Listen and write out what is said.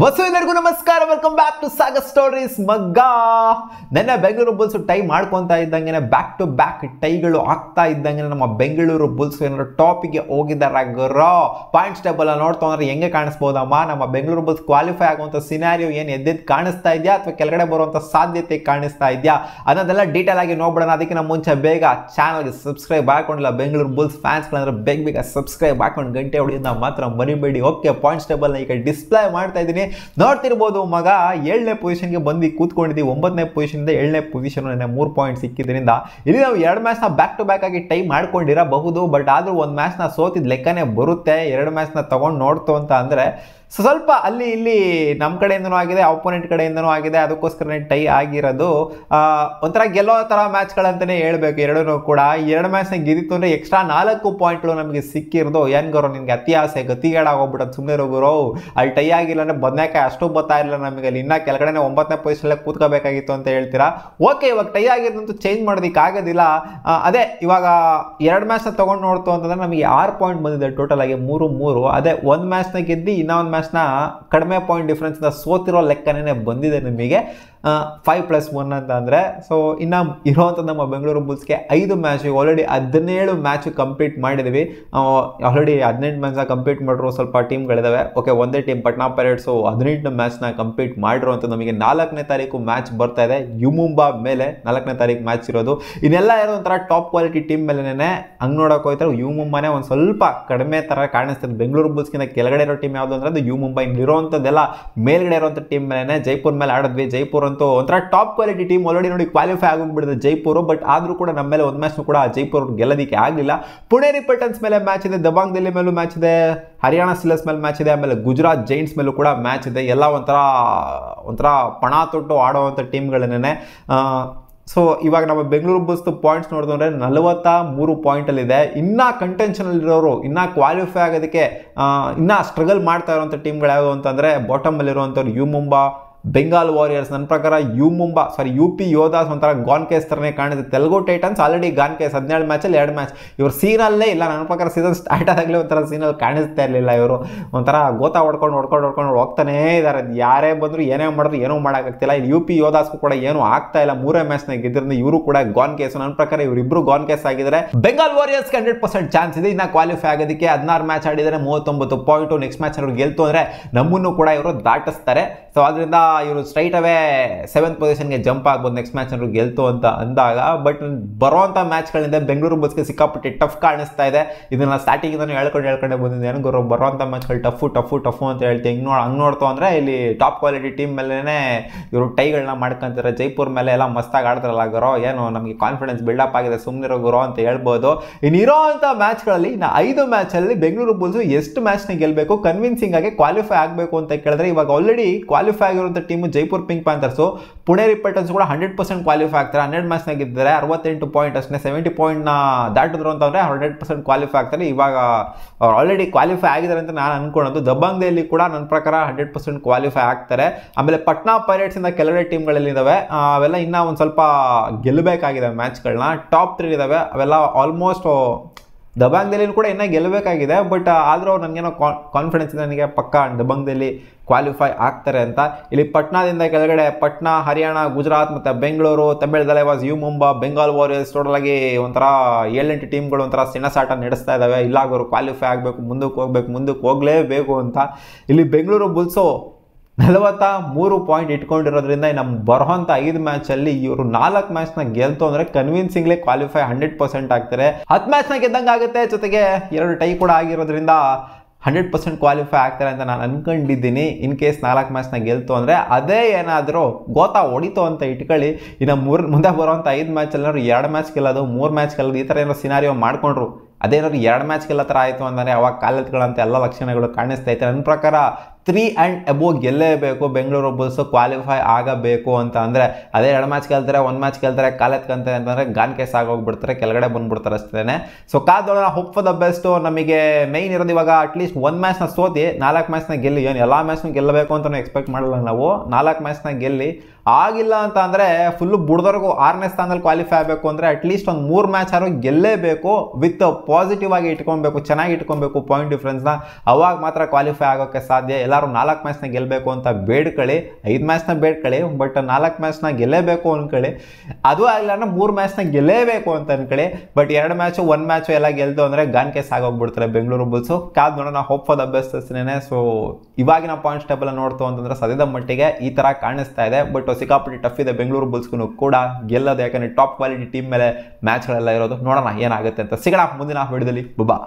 ವಸು ಎಲ್ಲರಿಗೂ ನಮಸ್ಕಾರ, welcome back to Sagar stories. ಮಗ್ಗ ನೆನ್ನೆ ಬೆಂಗಳೂರು ಬುಲ್ಸ್ ಟೈ ಮಾಡ್ಕೊತಾ ಇದ್ದಂಗೆ ಬ್ಯಾಕ್ ಟು ಬ್ಯಾಕ್ ಟೈಗಳು ಆಗ್ತಾ ಇದ್ದಂಗೆ ನಮ್ಮ ಬೆಂಗಳೂರು ಬುಲ್ಸ್ ಏನಾದ್ರು ಟಾಪಿಗೆ ಹೋಗಿದ್ದಾರೆ. ಪಾಯಿಂಟ್ಸ್ ಟೇಬಲ್ ನೋಡ್ತಾ ಅಂದ್ರೆ ಹೆಂಗೆ ಕಾಣಿಸ್ಬೋದಮ್ಮ, ನಮ್ಮ ಬೆಂಗಳೂರು ಬುಲ್ಸ್ ಕ್ವಾಲಿಫೈ ಆಗುವಂಥ ಸಿನಾರಿಯೋ ಏನು ಎದ್ದೆದ್ದು ಕಾಣಿಸ್ತಾ ಇದೆಯಾ ಅಥವಾ ಕೆಳಗಡೆ ಬರುವಂಥ ಸಾಧ್ಯತೆ ಕಾಣಿಸ್ತಾ ಇದೆಯಾ ಅನ್ನೋದೆಲ್ಲ ಡೀಟೇಲ್ ಆಗಿ ನೋಡ್ಬಿಡೋಣ. ಅದಕ್ಕಿಂತ ಮುಂಚೆ ಬೇಗ ಚಾನಲ್ಗೆ ಸಬ್ಸ್ಕ್ರೈಬ್ ಹಾಕೊಂಡಿಲ್ಲ ಬೆಂಗಳೂರು ಬುಲ್ಸ್ ಫ್ಯಾನ್ಸ್ಗಳಂದ್ರೆ ಬೇಗ ಸಬ್ಸ್ಕ್ರೈಬ್ ಹಾಕೊಂಡು ಗಂಟೆ ಹೊಡೆಯೋದನ್ನ ಮಾತ್ರ ಮರಿಬೇಡಿ. ಓಕೆ, ಪಾಯಿಂಟ್ಸ್ ಟೇಬಲ್ ಈಗ ಡಿಸ್ಪ್ಲೇ ಮಾಡ್ತಾ ಇದ್ದೀನಿ, ನೋಡ್ತಿರ್ಬೋದು. ಮಗ 7ನೇ ಪೊಸಿಷನ್ಗೆ ಬಂದು ಕೂತ್ಕೊಂಡಿದ್ದೀವಿ. 9ನೇ ಪೊಸಿಷನ್ 7ನೇ ಪೊಸಿಷನ್ 3 ಪಾಯಿಂಟ್ ಸಿಕ್ಕಿದ್ರಿಂದ ಇಲ್ಲಿ ನಾವು 2 ಮ್ಯಾಚ್ನ ಬ್ಯಾಕ್ ಟು ಬ್ಯಾಕ್ ಆಗಿ ಟೈ ಮಾಡ್ಕೊಂಡಿರಬಹುದು. ಬಟ್ ಆದ್ರೂ ಒಂದು ಮ್ಯಾಚ್ನ ಸೋತಿದ್ ಲೆಕ್ಕನೇ ಬರುತ್ತೆ. 2 ಮ್ಯಾಚ್ನ ತಗೊಂಡು ನೋಡ್ತು ಅಂತ ಅಂದ್ರೆ ಸ್ವಲ್ಪ ಅಲ್ಲಿ ಇಲ್ಲಿ ನಮ್ಮ ಕಡೆಯಿಂದನೂ ಆಗಿದೆ, ಅಪೋನೆಂಟ್ ಕಡೆಯಿಂದನೂ ಆಗಿದೆ. ಅದಕ್ಕೋಸ್ಕರನೇ ಟೈ ಆಗಿರೋದು. ಒಂಥರ ಗೆಲ್ಲೋ ಥರ ಮ್ಯಾಚ್ಗಳಂತಲೇ ಹೇಳ್ಬೇಕು ಎರಡೂ ಕೂಡ. 2 ಮ್ಯಾಚ್ನ ಗೆದ್ದಿತ್ತು ಅಂದರೆ ಎಕ್ಸ್ಟ್ರಾ 4 ಪಾಯಿಂಟ್ಗಳು ನಮಗೆ ಸಿಕ್ಕಿರೋದು. ಏನು ಗುರು ನಿನ್ಗೆ ಅತಿ ಆಸೆ ಗತಿಗೇಡಾಗೋಗ್ಬಿಟ್ಟದು, ಸುಮ್ಮನೆ ಗುರು. ಅಲ್ಲಿ ಟೈ ಆಗಿಲ್ಲ ಅಂದರೆ ಬದನೇಕಾಯಿ ಅಷ್ಟು ಬರ್ತಾ ಇರಲಿಲ್ಲ ನಮಗೆ. ಅಲ್ಲಿ ಇನ್ನೂ ಕೆಳಗಡೆ 9ನೇ ಪೊಸಿಷನ್ಲೇ ಕೂತ್ಕೋಬೇಕಾಗಿತ್ತು ಅಂತ ಹೇಳ್ತೀರಾ. ಓಕೆ, ಇವಾಗ ಟೈ ಆಗಿರೋದಂತೂ ಚೇಂಜ್ ಮಾಡೋದಕ್ಕಾಗೋದಿಲ್ಲ. ಅದೇ ಇವಾಗ 2 ಮ್ಯಾಚ್ನ ತೊಗೊಂಡು ನೋಡ್ತು ಅಂತಂದರೆ ನಮಗೆ 6 ಪಾಯಿಂಟ್ ಬಂದಿದೆ ಟೋಟಲ್ ಆಗಿ 3-3. ಅದೇ 1 ಮ್ಯಾಚ್ನ ಗೆದ್ದು ಇನ್ನೊಂದು ಮ್ಯಾಚ್ನ ಕಡಿಮೆ ಪಾಯಿಂಟ್ ಡಿಫ್ರೆನ್ಸ್ನ ಸೋತಿರೋ ಲೆಕ್ಕನೇ ಬಂದಿದೆ ನಮಗೆ 5+1 ಅಂತ ಅಂದರೆ. ಸೊ ಇನ್ನು ಇರೋವಂಥದ್ದು ನಮ್ಮ ಬೆಂಗಳೂರು ಬುಲ್ಸ್ಗೆ 5 ಮ್ಯಾಚ್ ಆಲ್ರೆಡಿ 17 ಮ್ಯಾಚ್ ಕಂಪ್ಲೀಟ್ ಮಾಡಿದ್ವಿ. ಆಲ್ರೆಡಿ 18 ಮ್ಯಾಚ್ನ ಕಂಪ್ಲೀಟ್ ಮಾಡಿರೋ ಸ್ವಲ್ಪ ಟೀಮ್ಗಳಿದ್ದಾವೆ. ಓಕೆ, ಒಂದೇ ಟೀಮ್ ಪಟ್ನಾ ಪೈರೇಟ್ಸು 18 ಮ್ಯಾಚ್ನ ಕಂಪ್ಲೀಟ್ ಮಾಡಿರುವಂಥ ನಮಗೆ 4ನೇ ತಾರೀಕು ಮ್ಯಾಚ್ ಬರ್ತಾ ಇದೆ. ಯುಮುಂಬಾ ಮೇಲೆ 4ನೇ ತಾರೀಕು ಮ್ಯಾಚ್ ಇರೋದು. ಇನ್ನೆಲ್ಲ ಇರೋ ಒಂಥರ ಟಾಪ್ ಕ್ವಾಲಿಟಿ ಟೀಮ್ ಮೇಲೆನೇ ಹಂಗೆ ನೋಡೋಕೆ ಹೋಗ್ತಾರೆ. ಯುಮುಂಬಾನೇ ಒಂದು ಸ್ವಲ್ಪ ಕಡಿಮೆ ಥರ ಕಾಣಿಸ್ತದೆ. ಬೆಂಗಳೂರು ಬುಲ್ಸ್ಗಿಂತ ಕೆಳಗಡೆ ಇರೋ ಟೀಮ್ ಯಾವುದು ಅಂದರೆ ಅದು ಯುಮುಂಬಾ. ಇಲ್ಲಿರುವಂಥದ್ದೆಲ್ಲ ಮೇಲ್ಗಡೆ ಇರುವಂಥ ಟೀಮ್ ಮೇಲೆ ಜೈಪುರ್ ಮೇಲೆ ಆಡಿದ್ವಿ. ಜೈಪುರ್ ಅಂತೂ ಒಂಥರ ಟಾಪ್ ಕ್ವಾಲಿಟಿ ಟೀಮ್, ಆಲ್ರೆಡಿ ನೋಡಿ ಕ್ವಾಲಿಫೈ ಆಗೋಗ್ಬಿಡಿದೆ ಜೈಪುರ್. ಬಟ್ ಆದ್ರೂ ಕೂಡ ನಮ್ಮ ಮೇಲೆ ಒಂದು ಮ್ಯಾಚ್ನು ಕೂಡ ಜೈಪುರ್ ಗೆಲ್ಲೋದಕ್ಕೆ ಆಗಲಿಲ್ಲ. ಪುಣೇರಿ ಪೈಟನ್ಸ್ ಮೇಲೆ ಮ್ಯಾಚ್ ಇದೆ, ದಬಾಂಗ್ ದಿಲ್ಲಿ ಮೇಲೂ ಮ್ಯಾಚ್ ಇದೆ, ಹರಿಯಾಣ ಸ್ಟಿಲ್ಲರ್ಸ್ ಮೇಲೆ ಮ್ಯಾಚ್ ಇದೆ, ಆಮೇಲೆ ಗುಜರಾತ್ ಜೈಂಟ್ಸ್ ಮೇಲೂ ಕೂಡ ಮ್ಯಾಚ್ ಇದೆ. ಎಲ್ಲ ಒಂಥರ ಪಣ ತೊಟ್ಟು ಆಡುವಂಥ ಟೀಮ್ಗಳನ್ನೇ. ಸೊ ಇವಾಗ ನಮ್ಮ ಬೆಂಗಳೂರು ಬುಲ್ಸ್ ಪಾಯಿಂಟ್ಸ್ ನೋಡಿದ್ರೆ 43 ಪಾಯಿಂಟಲ್ಲಿದೆ. ಇನ್ನೂ ಕಂಟೆನ್ಷನಲ್ಲಿರೋರು, ಇನ್ನೂ ಕ್ವಾಲಿಫೈ ಆಗೋದಕ್ಕೆ ಇನ್ನೂ ಸ್ಟ್ರಗಲ್ ಮಾಡ್ತಾ ಇರೋವಂಥ ಟೀಮ್ಗಳು ಯಾವುದು ಅಂತಂದರೆ ಬಾಟಮಲ್ಲಿರುವಂಥವ್ರು ಯುಮುಂಬಾ, ಬೆಂಗಾಲ್ ವಾರಿಯರ್ಸ್. ನನ್ನ ಪ್ರಕಾರ UP ಯೋಧಾಸ್ ಒಂಥರ ಗಾನ್ ಕೇಸ್ ಥರನೇ ಕಾಣಿದೆ. Telugu titans already gone case 17 ಮ್ಯಾಚಲ್ಲಿ 2 ಮ್ಯಾಚ್. ಇವರು ಸೀನಲ್ಲೇ ಇಲ್ಲ. ನನ್ನ ಪ್ರಕಾರ ಸೀಸನ್ ಸ್ಟಾರ್ಟ್ ಆದಾಗಲೇ ಒಂಥರ ಸೀನಲ್ಲಿ ಕಾಣಿಸ್ತಾ ಇರಲಿಲ್ಲ. ಇವರು ಒಂಥರ ಗೋತಾ ಹೊಡ್ಕೊಂಡು ಹೋಗ್ತಾನೇ ಇದ್ದಾರೆ. ಯಾರೇ ಬಂದರೂ ಏನೇ ಮಾಡಿದ್ರು ಏನೂ ಮಾಡೋಕ್ಕಾಗ್ತಿಲ್ಲ. ಇಲ್ಲಿ UP ಯೋಧಾಸ್ಗೂ ಕೂಡ ಏನೂ ಆಗ್ತಾ ಇಲ್ಲ. 3 ಮ್ಯಾಚ್ನ ಗೆದ್ದಿருந்து ಇವರು ಕೂಡ ಗಾನ್ ಕೇಸ್. ನನ್ನ ಪ್ರಕಾರ ಇವರಿಬ್ಬರು ಗಾನ್ ಕೇಸ್ ಆಗಿದ್ದಾರೆ. ಬೆಂಗಾಲ್ ವಾರಿಯರ್ಸ್ಗೆ 100% ಚಾನ್ಸ್ ಇದೆ ಇನ್ನು ಕ್ವಾಲಿಫೈ ಆಗೋದಕ್ಕೆ. 16 ಮ್ಯಾಚ್ ಆಡಿದರೆ 39 ಪಾಯಿಂಟು. ನೆಕ್ಸ್ಟ್ ಮ್ಯಾಚ್ ಅವ್ರು ಗೆಲ್ತು ಅಂದರೆ ನಮ್ಮನ್ನು ಕೂಡ ಇವರು ದಾಟಿಸ್ತಾರೆ. ಸೊ ಅದರಿಂದ ಇವರು ಸ್ಟ್ರೈಟ್ ಅವೇ 7th ಪೊಸಿಷನ್ಗೆ ಜಂಪ್ ಆಗ್ಬೋದು ನೆಕ್ಸ್ಟ್ ಮ್ಯಾಚ್ ಅವರು ಗೆಲ್ತು ಅಂತ ಅಂದಾಗ. ಬಟ್ ಬರುವಂಥ ಮ್ಯಾಚ್ಗಳಿಂದ ಬೆಂಗಳೂರು ಬುಲ್ಸ್ಗೆ ಸಿಕ್ಕಾಪಟ್ಟೆ ಟಫ್ ಕಾಣಿಸ್ತಾ ಇದೆ. ಇದನ್ನ ಸ್ಟಾರ್ಟಿಂಗ್ ಹೇಳ್ಕೊಂಡೆ ಬಂದಿದ್ದೆ. ಏನು ಗುರು ಬರುವಂಥ ಮ್ಯಾಚ್ಗಳು ಟಫು ಅಂತ ಹೇಳ್ತೀವಿ. ಹಂಗೆ ನೋಡ್ತು ಅಂದರೆ ಇಲ್ಲಿ ಟಾಪ್ ಕ್ವಾಲಿಟಿ ಟೀಮ್ ಮೇಲೇ ಇವರು ಟೈಗಳನ್ನ ಮಾಡ್ಕೊಂತಾರೆ. ಜೈಪುರ್ ಮೇಲೆ ಎಲ್ಲ ಮಸ್ತಾಗಿ ಆಡ್ತಾರಲ್ಲ ಗುರು, ಏನು ನಮಗೆ ಕಾನ್ಫಿಡೆನ್ಸ್ ಬಿಲ್ಡಪ್ ಆಗಿದೆ, ಸುಮ್ಮನಿರೋ ಗುರು ಅಂತ ಹೇಳ್ಬೋದು. ಇನ್ನಿರೋವಂಥ ಮ್ಯಾಚ್ಗಳಲ್ಲಿ ಇನ್ನು 5 ಮ್ಯಾಚಲ್ಲಿ ಬೆಂಗಳೂರು ಬುಲ್ಸು ಎಷ್ಟು ಮ್ಯಾಚ್ನ ಗೆಲ್ಲಬೇಕು, ಕನ್ವಿನ್ಸಿಂಗ್ ಆಗಿ ಕ್ವಾಲಿಫೈ ಆಗಬೇಕು ಅಂತ ಕೇಳಿದ್ರೆ ಇವಾಗ ಆಲ್ರೆಡಿ ಕ್ವಾಲಿಫೈ ಆಗಿರುವಂಥ ಟೀಮು ಜೈಪುರ್ ಪಿಂಕ್ ಪ್ಯಾಂಥರ್ಸು. ಪುಣೇರಿ ಪೈಟನ್ಸ್ ಕೂಡ 100% ಕ್ವಾಲಿಫೈ ಆಗ್ತಾರೆ. 12 ಮ್ಯಾಚ್ನ ಗೆದ್ದಿದ್ದಾರೆ, 68 ಪಾಯಿಂಟ್ ಅಷ್ಟೇ. 70 ಪಾಯಿಂಟ್ನ ದಾಟಿದ್ರು ಅಂತಂದರೆ 100% ಕ್ವಾಲಿಫೈ ಆಗ್ತಾರೆ. ಇವಾಗ ಅವ್ರು ಆಲ್ರೆಡಿ ಕ್ವಾಲಿಫೈ ಆಗಿದ್ದಾರೆ ಅಂತ ನಾನು ಅನ್ಕೊಳ್ಳೋದು. ದಬಾಂಗ್ ದಿಲ್ಲಿ ಕೂಡ ನನ್ನ ಪ್ರಕಾರ 100% ಕ್ವಾಲಿಫೈ ಆಗ್ತಾರೆ. ಆಮೇಲೆ ಪಟ್ನಾ ಪೈರೇಟ್ಸಿಂದ ಕೆಲವೇ ಟೀಮ್ಗಳಲ್ಲಿದ್ದಾವೆ, ಅವೆಲ್ಲ ಇನ್ನೂ ಒಂದು ಸ್ವಲ್ಪ ಗೆಲ್ಲಬೇಕಾಗಿದೆ ಮ್ಯಾಚ್ಗಳನ್ನ. ಟಾಪ್ 3 ಇದ್ದಾವೆ, ಅವೆಲ್ಲ ಆಲ್ಮೋಸ್ಟ್ ದಬಾಂಗ್ ದಿಲ್ಲಿ ಕೂಡ ಇನ್ನೂ ಗೆಲ್ಲಬೇಕಾಗಿದೆ. ಬಟ್ ಆದರೂ ನನಗೇನೋ ಕಾನ್ಫಿಡೆನ್ಸ್ ಇದೆ, ನನಗೆ ಪಕ್ಕ ದಬಾಂಗ್ ದಿಲ್ಲಿ ಕ್ವಾಲಿಫೈ ಆಗ್ತಾರೆ ಅಂತ. ಇಲ್ಲಿ ಪಟ್ನಾದಿಂದ ಕೆಳಗಡೆ ಪಟ್ನಾ, ಹರಿಯಾಣ, ಗುಜರಾತ್ ಮತ್ತು ಬೆಂಗಳೂರು, ತಮಿಳ್ ತಲೆವಾಸ್, ಯುಮುಂಬಾ, ಬೆಂಗಾಲ್ ವಾರಿಯರ್ಸ್ ಟೋಟಲ್ ಆಗಿ ಒಂಥರ 7-8 ಟೀಮ್ಗಳು ಒಂಥರ ಸೆಣಸಾಟ ನಡೆಸ್ತಾ ಇದ್ದಾವೆ. ಇಲ್ಲಾಗೋರು ಕ್ವಾಲಿಫೈ ಆಗಬೇಕು, ಮುಂದಕ್ಕೆ ಹೋಗಲೇಬೇಕು ಅಂತ. ಇಲ್ಲಿ ಬೆಂಗಳೂರು ಬುಲ್ಸು 43 ಪಾಯಿಂಟ್ ಇಟ್ಕೊಂಡಿರೋದ್ರಿಂದ ನಮ್ಮ ಬರೋಂಥ 5 ಮ್ಯಾಚಲ್ಲಿ ಇವರು 4 ಮ್ಯಾಚ್ನ ಗೆಲ್ತು ಅಂದರೆ ಕನ್ವಿನ್ಸಿಂಗ್ಲಿ ಕ್ವಾಲಿಫೈ 100% ಆಗ್ತಾರೆ. 10 ಮ್ಯಾಚ್ನ ಗೆದ್ದಂಗೆ ಆಗುತ್ತೆ. ಜೊತೆಗೆ 2 ಟೈ ಕೂಡ ಆಗಿರೋದ್ರಿಂದ 100% ಕ್ವಾಲಿಫೈ ಆಗ್ತಾರೆ ಅಂತ ನಾನು ಅನ್ಕೊಂಡಿದ್ದೀನಿ. ಇನ್ ಕೇಸ್ 4 ಮ್ಯಾಚ್ನ ಗೆಲ್ತು ಅಂದರೆ ಅದೇ ಏನಾದರೂ ಗೋತಾ ಹೊಡಿತು ಅಂತ ಇಟ್ಕೊಳ್ಳಿ. ಇನ್ನು ಮುಂದೆ ಬರೋವಂಥ 5 ಮ್ಯಾಚಲ್ಲಿ 2 ಮ್ಯಾಚ್ ಗೆಲ್ಲೋದು, 3 ಮ್ಯಾಚ್ ಗೆಲ್ಲೋದು, ಈ ಥರ ಏನೋ ಸಿನಾರಿಯೋ ಮಾಡ್ಕೊಂಡ್ರು. ಅದೇನಾದ್ರು 2 ಮ್ಯಾಚ್ ಗೆಲ್ಲೋ ಥರ ಆಯಿತು ಅಂದರೆ ಅವಾಗ ಕಾಲೆತ್ಗಳಂತ ಎಲ್ಲ ಲಕ್ಷಣಗಳು ಕಾಣಿಸ್ತಾ ಇತ್ತು. ನನ್ನ ಪ್ರಕಾರ 3 and above ಗೆಲ್ಲೇಬೇಕು ಬೆಂಗಳೂರು ಬುಲ್ಸ್ ಕ್ವಾಲಿಫೈ ಆಗಬೇಕು ಅಂತ ಅಂದರೆ. ಅದೇ 2 ಮ್ಯಾಚ್ ಗೆಲ್ತಾರೆ, 1 ಮ್ಯಾಚ್ ಗೆಲ್ತಾರೆ, ಕಾಲೆತ್ಕಂತಾರೆ ಅಂತಂದರೆ ಗಾನ್ ಕೇಸ್ ಆಗೋಗ್ಬಿಡ್ತಾರೆ, ಕೆಳಗಡೆ ಬಂದ್ಬಿಡ್ತಾರೆ ಅಷ್ಟೇ. ಸೊ ಕಾದೋಣ, ಹೋಪ್ ಫಾರ್ ದ ಬೆಸ್ಟು. ನಮಗೆ ಮೈನ್ ಇರೋದು ಇವಾಗ ಅಟ್ಲೀಸ್ಟ್ 1 ಮ್ಯಾಚ್ನ ಸೋತಿ 4 ಮ್ಯಾಚ್ನ ಗೆಲ್ಲಿ. ಏನು ಎಲ್ಲ ಮ್ಯಾಚ್ನೂ ಗೆಲ್ಲಬೇಕು ಅಂತಲೂ ಎಕ್ಸ್ಪೆಕ್ಟ್ ಮಾಡಲ್ಲ ನಾವು. 4 ಮ್ಯಾಚ್ನ ಗೆಲ್ಲಿ ಆಗಿಲ್ಲ ಅಂತ ಅಂದರೆ ಫುಲ್ಲು ಬುಡ್ದವ್ರಿಗೂ 6ನೇ ಸ್ಥಾನದಲ್ಲಿ ಕ್ವಾಲಿಫೈ ಆಗಬೇಕು ಅಂದರೆ ಅಟ್ಲೀಸ್ಟ್ ಒಂದು 3 ಮ್ಯಾಚ್ ಆದ್ರೂ ಗೆಲ್ಲೇಬೇಕು. ವಿತ್ ಪಾಸಿಟಿವ್ ಆಗಿ ಇಟ್ಕೊಬೇಕು, ಚೆನ್ನಾಗಿ ಇಟ್ಕೊಬೇಕು ಪಾಯಿಂಟ್ ಡಿಫ್ರೆನ್ಸ್ನ. ಅವಾಗ ಮಾತ್ರ ಕ್ವಾಲಿಫೈ ಆಗೋಕ್ಕೆ ಸಾಧ್ಯ. ಎಲ್ಲ ಎಲ್ಲರೂ 4 ಮ್ಯಾಚ್ನ ಗೆಲ್ಲಬೇಕು ಅಂತ ಬೇಡ್ಕೊಳ್ಳಿ, 5 ಮ್ಯಾಚ್ನ ಬೇಡ್ಕೊಳ್ಳಿ, ಬಟ್ 4 ಮ್ಯಾಚ್ನ ಗೆಲ್ಲೇಬೇಕು ಅನ್ಕೊಳ್ಳಿ. ಅದು ಆಗಿಲ್ಲ ಅಂದ್ರೆ 3 ಮ್ಯಾಚ್ನ ಗೆಲ್ಲೇಬೇಕು ಅಂತ ಅನ್ಕೊಳ್ಳಿ. ಬಟ್ 2 ಮ್ಯಾಚು 1 ಮ್ಯಾಚು ಎಲ್ಲ ಗೆಲ್ತು ಅಂದರೆ ಗನ್ ಕೇಸ್ ಆಗೋಗ್ಬಿಡ್ತಾರೆ ಬೆಂಗಳೂರು ಬುಲ್ಸು. ಕಾದ್ ನೋಡೋಣ, ಹೋಪ್ ಫಾರ್ ದ ಬೆಸ್ಟ್ ಅಷ್ಟೇನೆ. ಸೊ ಇವಾಗಿನ ಪಾಯಿಂಟ್ಸ್ ಟೇಬಲ್ ನೋಡ್ತು ಅಂತಂದ್ರೆ ಸದ್ಯದ ಮಟ್ಟಿಗೆ ಈ ಥರ ಕಾಣಿಸ್ತಾ ಇದೆ. ಬಟ್ ಸಿಕ್ಕಾಪಟ್ಟೆ ಟಫ್ ಇದೆ ಬೆಂಗಳೂರು ಬುಲ್ಸ್ಗೂ ಕೂಡ ಗೆಲ್ಲೋದು, ಯಾಕಂದರೆ ಟಾಪ್ ಕ್ವಾಲಿಟಿ ಟೀಮ್ ಮೇಲೆ ಮ್ಯಾಚ್ಗಳೆಲ್ಲ ಇರೋದು. ನೋಡೋಣ ಏನಾಗುತ್ತೆ ಅಂತ. ಸಿಗೋಣ ಮುಂದಿನ ವಿಡಿಯೋದಲ್ಲಿ. ಬಾ.